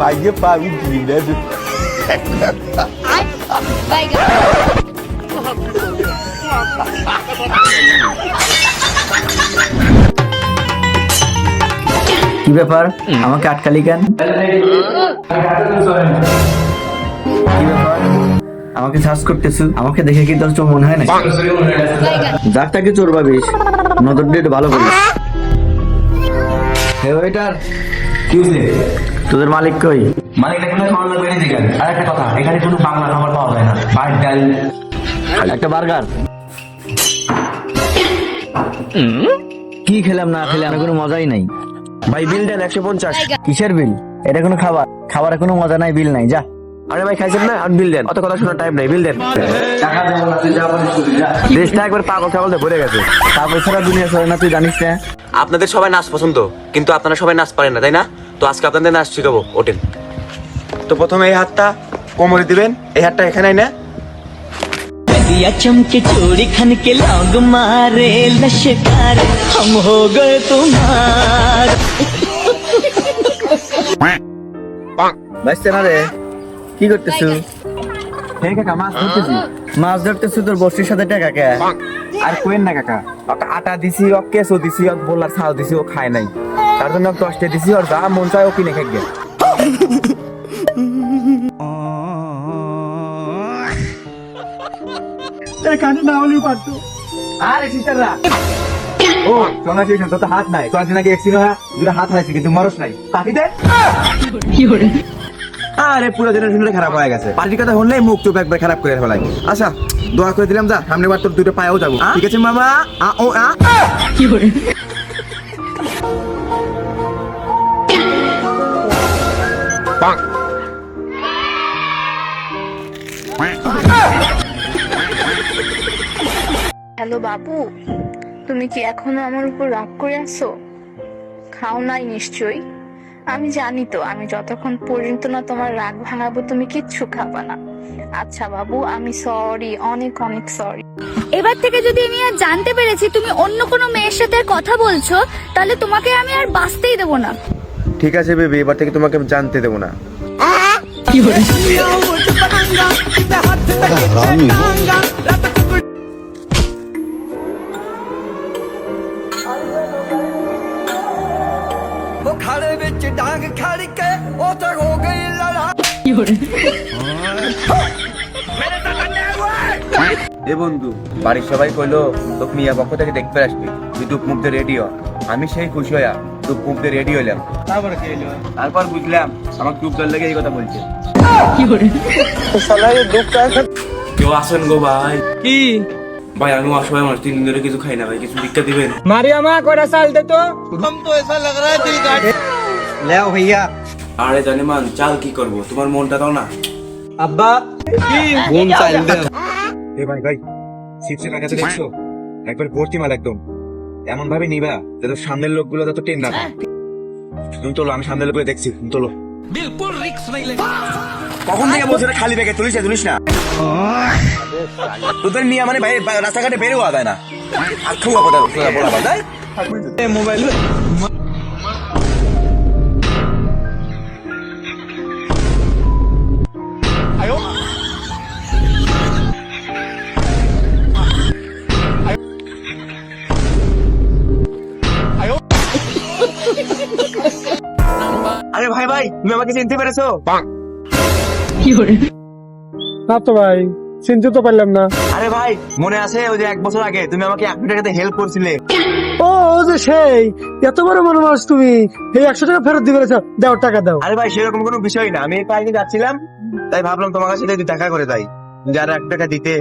Lagi pavi gila tuh. কি ব্যাপার আমাকে আটকালি কেন? কি ব্যাপার আমাকে সার্চ করতেছো? আমাকে দেখে কি তোর চোখ মনে হয় না? যাক তাকে চোর ভাবিস, নজর দিয়ে একটু ভালো করিস। হে ওয়েটার, কি হইছে? তোদের মালিক কই? মালিক এখানে খাওয়া লাগবে না দেখেন। আর একটা কথা, এখানে কোনো বাংলা খাবার পাওয়া যায় না। ভাত ডাল একটা বার্গার। কি খেলাম না খেলাম কোনো মজাই নাই। ভাই বিল দেন 150। কিসের বিল? এটা কোনো খাবার? খাবারে কোনো মজা নাই, বিল নাই, যা। আরে ভাই খাইছেন না, আর বিল দেন। অত কথা শোনার টাইম নাই, বিল দেন। টাকা দেবো না, তুই যা বলিস তুই যা। দেশটা একবার পাগল ছাগল ভরে গেছে। তারপর সারা দুনিয়া চলে না, তুই জানিস না? আপনাদের সবাই নাচ পছন্দ, কিন্তু আপনারা সবাই নাচ পারেন না, তাই না? তো আজকে আপনাদের নাচ শিখাবো, ওঠেন। তো প্রথমে এই হাতটা কোমরে দিবেন, এই হাতটা এখানে না। दिया चमके चोरी खन के लौंग मारे लश्कर हम हो गए तुम्हार। বাইসতে না রে, কি করতেছু? হ্যাঁ কাকা, মাছ ধরতেছি। মাছ ধরতেছু, তোর বস্তির সাথে টাকা কে? আর কোয়েন না কাকা, ওকে আটা দিছি, ও কেসও দিছি, ও বললার ছাল দিছি, ও খায় নাই। তার জন্য ওকে 10 দিছি, আর যা মন চায় ও কিনে খাইবে। কানে না হলেও পারতো। আরে সিস্টাররা, ও সোনা কি তো হাত নাই, তো আজ নাকি এক্সিনো হয়, দুটো হাত হারাইছি কিন্তু মরস নাই। কাটি দে। আরে পুরো জেনারেশনটা খারাপ হয়ে গেছে। পার্টির কথা হলেই মুখ চোখ একবার খারাপ করে ফেলাই। আচ্ছা দোয়া করে দিলাম, যা সামনে বার তোর দুটো পায়েও যাবো, ঠিক আছে মামা? ও কি করে? হ্যালো বাবু, তুমি কি এখনো আমার উপর রাগ করে আছো? খাও নাই নিশ্চয়ই। আমি জানি তো, আমি যতক্ষণ পর্যন্ত না তোমার রাগ ভাঙাবো তুমি কিচ্ছু খাবা না। আচ্ছা বাবু, আমি সরি, অনেক অনেক সরি। এবার থেকে যদি আমি আর জানতে পেরেছি তুমি অন্য কোনো মেয়ের সাথে আর কথা বলছো, তাহলে তোমাকে আমি আর বাঁচতেই দেবো না। ঠিক আছে বেবি, এবার থেকে তোমাকে আমি জানতে দেবো না। এ বন্ধু, বাড়ির সবাই কইলো তোকে মিয়া পক্ষ থেকে দেখতে আসবি, তুই ডুব মুখ দিয়ে রেডি হ। আমি সেই খুশি হইয়া ডুব মুখ দিয়ে রেডি হইলাম। তারপর বুঝলাম আমার ডুব জল লেগে এই কথা বলছে। কেউ আসেন গো ভাই। কি ভাই, আমি অসহায় মানুষ, 3 দিন ধরে কিছু খাই না ভাই, কিছু ভিক্ষা দিবেন? মারিয়ামা কয়টা চাল দে তো। লেও ভাইয়া। আরে জানি মান, চাল কি করব, তোমার মনটা দাও না। আব্বা কোন চাইল দে? এ ভাই ভাই, সিটসের টাকাতে দেখছো একবার ভর্তি মাল একদম, এমন ভাবে নিবা যাতে সামনের লোকগুলো যত টেন না পায়। তুমি তোলো, আমি সামনের লোকগুলো দেখছি, তুমি তোলো। বিলকুল রিস্ক নাই। কখন থেকে বলছো না খালি ব্যাগে তুলিস না? তোদের নিয়ে মানে ভাই রাস্তাঘাটে বের হওয়া যায় না। আক্ষু কথা বলা বাদাই মোবাইল। আরে ভাই ভাই, তুমি আমাকে চিনতে পেরেছো? না তো ভাই, চিনতে তো পারলাম না। আরে ভাই মনে আছে ওই যে 1 বছর আগে তুমি আমাকে 1 টাকাতে হেল্প করছিলে? ও যে সেই এত বড় মনে মানুষ তুমি, এই 100 টাকা ফেরত দিবে, দাও টাকা দাও। আরে ভাই সেরকম কোনো বিষয় না, আমি পাইনি যাচ্ছিলাম, তাই ভাবলাম তোমার কাছে যদি দেখা করে তাই, যারা 1 টাকা দিতে।